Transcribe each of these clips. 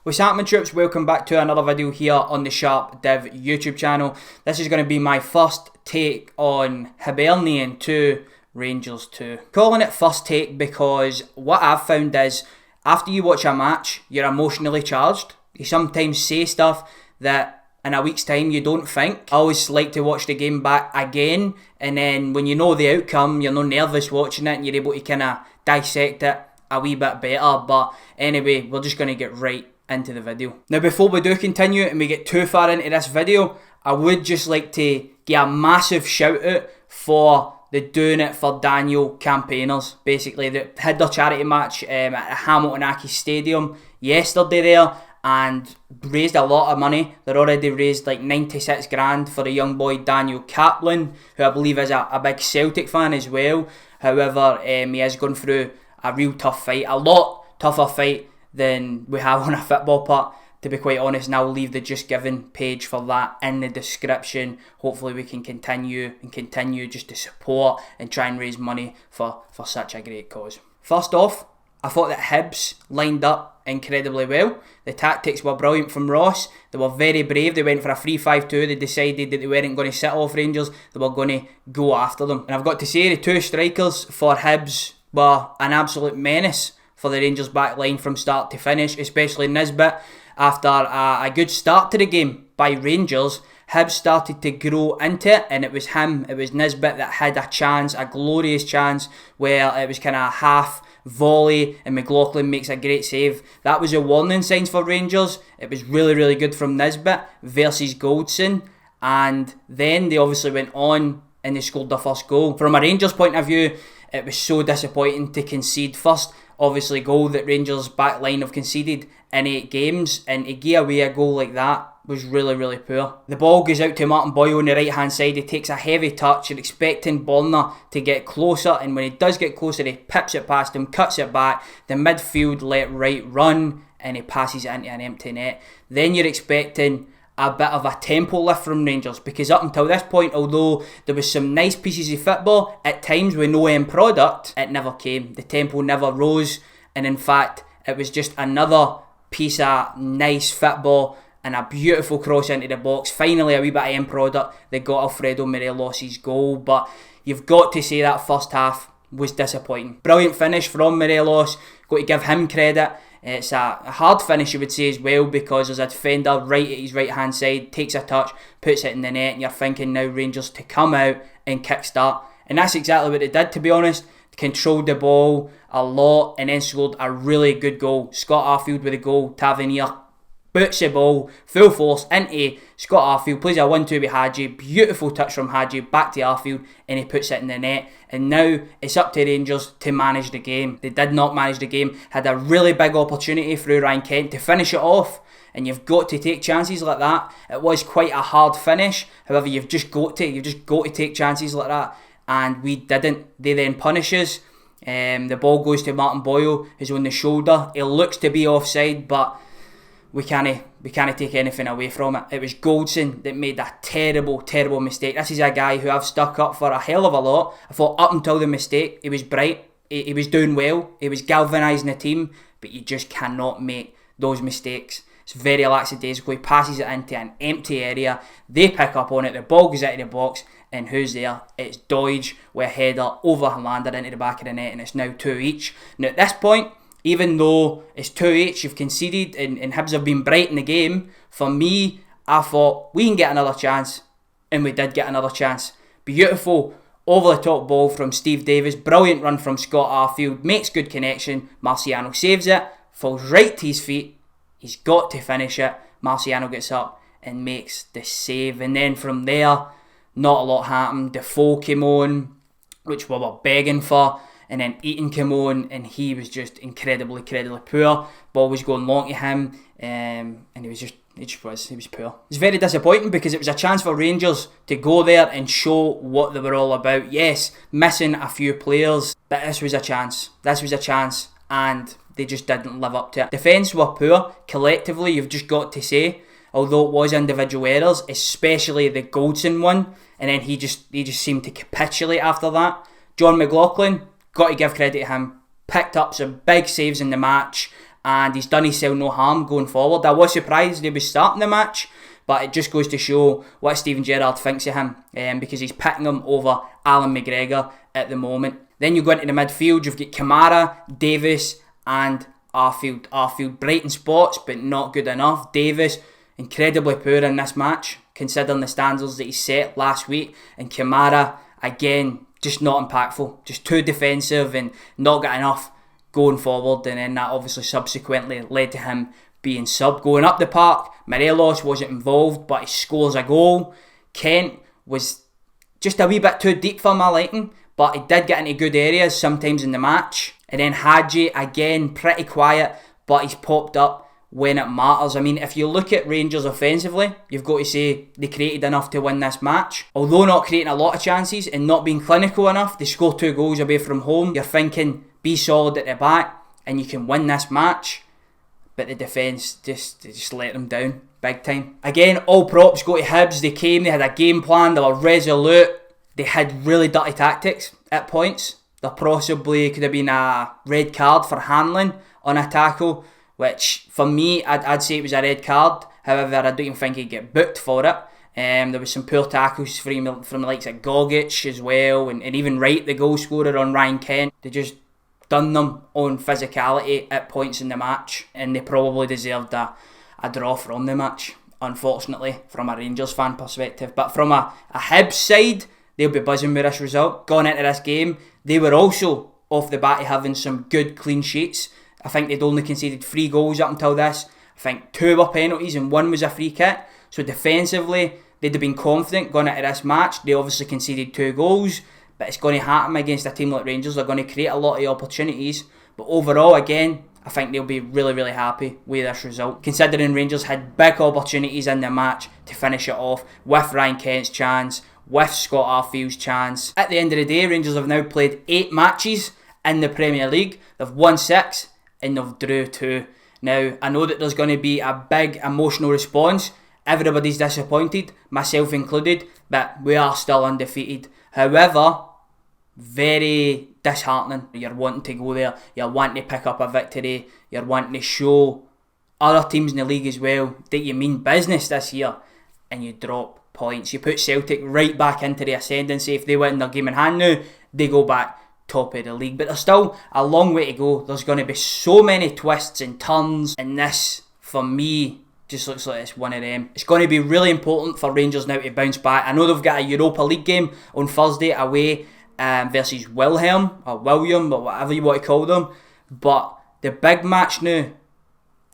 What's happening, troops? Welcome back to another video here on the SharpDiv YouTube channel. This is going to be my first take on Hibernian 2, Rangers 2. Calling it first take because what I've found is after you watch a match, you're emotionally charged. You sometimes say stuff that in a week's time you don't think. I always like to watch the game back again, and then when you know the outcome, you're not nervous watching it and you're able to kind of dissect it a wee bit better. But anyway, we're just going to get right into the video. Now, before we do continue and we get too far into this video, I would just like to give a massive shout out for the Doing It for Daniel campaigners. Basically, they had their charity match at Hamilton Accy Stadium yesterday there and raised a lot of money. They're already raised like 96 grand for the young boy Daniel Kaplan, who I believe is a big Celtic fan as well. However, he has gone through a real tough fight, a lot tougher fight than we have on a football part, to be quite honest, and I'll leave the Just Giving page for that in the description. Hopefully we can continue just to support and try and raise money for such a great cause. First off, I thought that HIBS lined up incredibly well. The tactics were brilliant from Ross. They were very brave. They went for a 3-5-2. They decided that they weren't going to sit off Rangers. They were going to go after them. And I've got to say, the two strikers for HIBS were an absolute menace for the Rangers back line from start to finish, especially Nisbet. After a good start to the game by Rangers, Hibs started to grow into it, and it was Nisbet that had a chance, a glorious chance, where it was kind of half volley and McLaughlin makes a great save. That was a warning signs for Rangers. It was really, really good from Nisbet versus Goldson, and then they obviously went on and they scored their first goal. From a Rangers point of view, it was so disappointing to concede first, obviously, goal that Rangers back line have conceded in 8 games, and to give away a goal like that was really, really poor. The ball goes out to Martin Boyle on the right hand side. He takes a heavy touch. You're expecting Bonner to get closer, and when he does get closer, he pips it past him, cuts it back. The midfield let right run, and he passes it into an empty net. Then you're expecting a bit of a tempo lift from Rangers, because up until this point, although there was some nice pieces of football, at times with no end product, it never came. The tempo never rose, and in fact, it was just another piece of nice football and a beautiful cross into the box. Finally, a wee bit of end product that got Alfredo Morelos' goal, but you've got to say that first half was disappointing. Brilliant finish from Morelos, got to give him credit. It's a hard finish, you would say, as well, because there's a defender right at his right hand side, takes a touch, puts it in the net, and you're thinking now Rangers to come out and kickstart, and that's exactly what they did, to be honest. Controlled the ball a lot and then scored a really good goal. Scott Arfield with a goal. Tavernier boots the ball full force into Scott Arfield, plays a 1-2 with Hadji, beautiful touch from Hadji back to Arfield, and he puts it in the net. And now it's up to Rangers to manage the game. They did not manage the game, had a really big opportunity through Ryan Kent to finish it off, and you've got to take chances like that. It was quite a hard finish, however you've just got to take chances like that, and we didn't. They then punish us. The ball goes to Martin Boyle, who's on the shoulder. It looks to be offside, but we can't take anything away from it. It was Goldson that made a terrible, terrible mistake. This is a guy who I've stuck up for a hell of a lot. I thought up until the mistake, he was bright. He was doing well. He was galvanising the team, but you just cannot make those mistakes. It's very lackadaisical. He passes it into an empty area. They pick up on it. The ball goes out of the box. And who's there? It's Doige with a header over Hollander into the back of the net, and it's now 2 each. Now at this point, even though it's 2 each, you've conceded, and Hibs have been bright in the game, for me, I thought we can get another chance, and we did get another chance. Beautiful over the top ball from Steve Davis, brilliant run from Scott Arfield, makes good connection, Marciano saves it, falls right to his feet, he's got to finish it, Marciano gets up and makes the save, and then from there, not a lot happened. Defoe came on, which we were begging for, and then Eaton came on, and he was just incredibly poor. Ball was going long to him, and he was poor. It's very disappointing because it was a chance for Rangers to go there and show what they were all about. Yes, missing a few players, but this was a chance, and they just didn't live up to it. Defence were poor collectively, you've just got to say. Although it was individual errors, especially the Goldson one, and then he just seemed to capitulate after that. John McLaughlin, got to give credit to him, picked up some big saves in the match, and he's done himself no harm going forward. I was surprised he was starting the match, but it just goes to show what Steven Gerrard thinks of him, because he's picking him over Alan McGregor at the moment. Then you go into the midfield, you've got Kamara, Davis and Arfield. Arfield, bright in spots, but not good enough. Davis, incredibly poor in this match, considering the standards that he set last week. And Kamara, again, just not impactful. Just too defensive and not got enough going forward. And then that obviously subsequently led to him being subbed. Going up the park, Morelos wasn't involved, but he scores a goal. Kent was just a wee bit too deep for my liking, but he did get into good areas sometimes in the match. And then Hadji, again, pretty quiet, but he's popped up when it matters. I mean, if you look at Rangers offensively, you've got to say they created enough to win this match. Although not creating a lot of chances and not being clinical enough, they score 2 goals away from home. You're thinking, be solid at the back and you can win this match. But the defence just let them down big time. Again, all props go to Hibs. They came, they had a game plan, they were resolute. They had really dirty tactics at points. There possibly could have been a red card for handling on a tackle, which for me, I'd say it was a red card. However, I don't even think he'd get booked for it. There was some poor tackles from the likes of Gogic as well, and even Wright, the goal scorer, on Ryan Kent. They just done them on physicality at points in the match, and they probably deserved a draw from the match, unfortunately, from a Rangers fan perspective. But from a Hibs side, they'll be buzzing with this result. Going into this game, they were also off the bat of having some good clean sheets. I think they'd only conceded 3 goals up until this. I think 2 were penalties and 1 was a free kick. So defensively, they'd have been confident going into this match. They obviously conceded 2 goals, but it's going to happen against a team like Rangers. They're going to create a lot of opportunities. But overall, again, I think they'll be really, really happy with this result, considering Rangers had big opportunities in the match to finish it off with Ryan Kent's chance, with Scott Arfield's chance. At the end of the day, Rangers have now played 8 matches in the Premier League. They've won 6 and they've drew 2. Now, I know that there's going to be a big emotional response. Everybody's disappointed, myself included, but we are still undefeated. However, very disheartening. You're wanting to go there, you're wanting to pick up a victory, you're wanting to show other teams in the league as well that you mean business this year, and you drop points. You put Celtic right back into the ascendancy. If they win their game in hand now, they go back top of the league. But there's still a long way to go. There's going to be so many twists and turns, and this, for me, just looks like it's one of them. It's going to be really important for Rangers now to bounce back. I know they've got a Europa League game on Thursday away versus William, or whatever you want to call them. But the big match now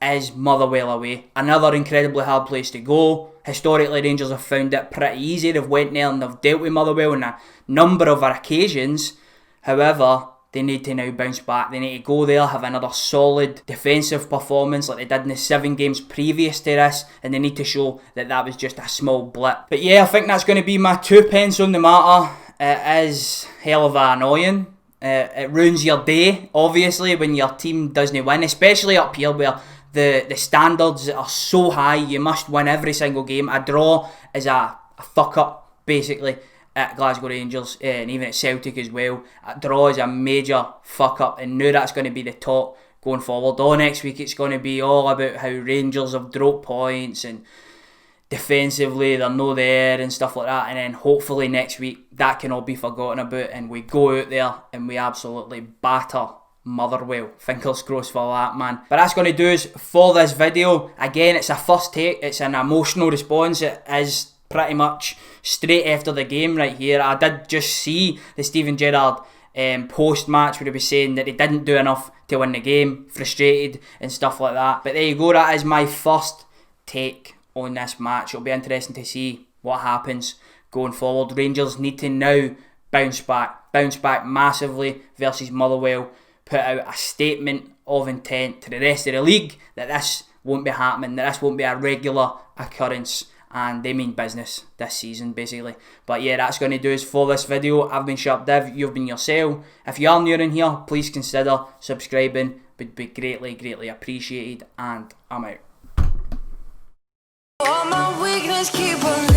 is Motherwell away. Another incredibly hard place to go. Historically, Rangers have found it pretty easy. They've went there and they've dealt with Motherwell on a number of occasions. However, they need to now bounce back. They need to go there, have another solid defensive performance like they did in the 7 games previous to this, and they need to show that that was just a small blip. But yeah, I think that's going to be my 2 pence on the matter. It is hell of annoying. It ruins your day, obviously, when your team doesn't win, especially up here where the standards are so high. You must win every single game. A draw is a fuck up, basically, at Glasgow Rangers, and even at Celtic as well. A draw is a major fuck up, and now that's going to be the talk going forward. All next week it's going to be all about how Rangers have dropped points and defensively they're not there and stuff like that, and then hopefully next week that can all be forgotten about and we go out there and we absolutely batter Motherwell. Fingers crossed for that, man. But that's going to do us for this video. Again, it's a first take, it's an emotional response. It is pretty much straight after the game right here. I did just see the Steven Gerrard post-match where he was saying that he didn't do enough to win the game, frustrated and stuff like that. But there you go, that is my first take on this match. It'll be interesting to see what happens going forward. Rangers need to now bounce back massively versus Motherwell, put out a statement of intent to the rest of the league that this won't be happening, that this won't be a regular occurrence, and they mean business this season basically. But yeah, that's going to do us for this video. I've been SharpDiv, you've been yourself. If you are new in here, please consider subscribing, would be greatly appreciated, and I'm out. All my weakness keep on